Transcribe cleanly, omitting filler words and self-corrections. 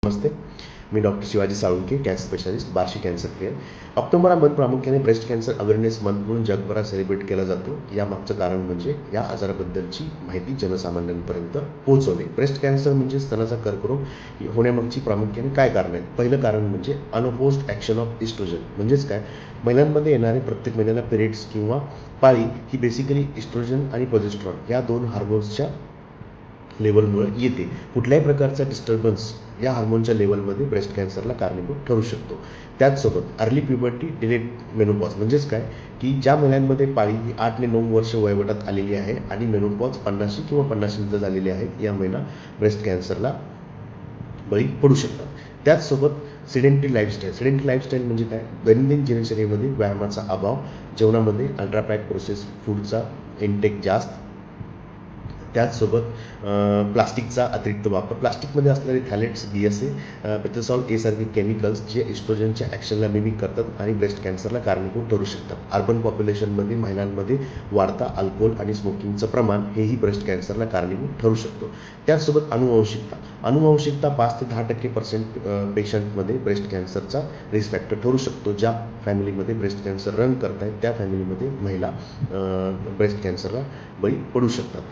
नमस्ते, मी doctor Shivaji Salunkhe, cancer specialist, Barshi cancer care. October हा month प्रामुख्याने ब्रेस्ट कॅन्सर अवेअरनेस मंथ म्हणून जगभरात सेलिब्रेट केला जातो. यामागचं कारण म्हणजे या आजाराबद्दलची माहिती जनसामान्यांपर्यंत पोहोचवणे. ब्रेस्ट कॅन्सर म्हणजे स्तनाचा कर्करोग होण्यामागची प्रामुख्याने काय कारण आहेत? पहिलं कारण म्हणजे अनअपोज्ड ॲक्शन ऑफ इस्ट्रोजन. म्हणजेच काय, महिलांमध्ये येणारे प्रत्येक महिन्याला पिरियड्स किंवा पाळी ही बेसिकली इस्ट्रोजन आणि प्रोजेस्ट्रॉन या दोन हार्मोन्सच्या लेवलमुळे येते. कुठल्याही प्रकारचा डिस्टर्बन्स या हार्मोनच्या लेवलमध्ये ब्रेस्ट कॅन्सरला कारणीभूत ठरू शकतो. त्याचसोबत अर्ली प्युबर्टी, डिलेड मेनोपॉज. म्हणजेच काय, की ज्या महिलांमध्ये पाळी ही 8 ते 9 वर्ष वयोगटात आलेली आहे आणि मेनोपॉज 50 किंवा 50 नंतर झालेली आहेत, या महिला ब्रेस्ट कॅन्सरला बळी पडू शकतात. त्याचसोबत सिडेंटरी लाईफस्टाईल म्हणजे काय, दैनंदिन दिनचर्येमध्ये व्यायामाचा अभाव, जेवणामध्ये अल्ट्रा पॅक प्रोसेस फूडचा इंटेक जास्त, त्याचसोबत प्लास्टिकचा अतिरिक्त वापर. प्लास्टिकमध्ये असणारे थॅलेट्स, BSA, पेट्रोसॉल सारखे केमिकल्स जे इस्ट्रोजनच्या ॲक्शनला मिमिक करतात आणि ब्रेस्ट कॅन्सरला कारणीभूत ठरू शकतात. अर्बन पॉप्युलेशनमध्ये महिलांमध्ये वाढता अल्कोहोल आणि स्मोकिंगचं प्रमाण हेही ब्रेस्ट कॅन्सरला कारणीभूत ठरू शकतो. त्याचसोबत अनुवंशिकता 5 ते 10% पेशंटमध्ये ब्रेस्ट कॅन्सरचा रिस्क फॅक्टर ठरू शकतो. ज्या फॅमिलीमध्ये ब्रेस्ट कॅन्सर रन करत आहेत त्या फॅमिलीमध्ये महिला ब्रेस्ट कॅन्सरला बळी पडू शकतात.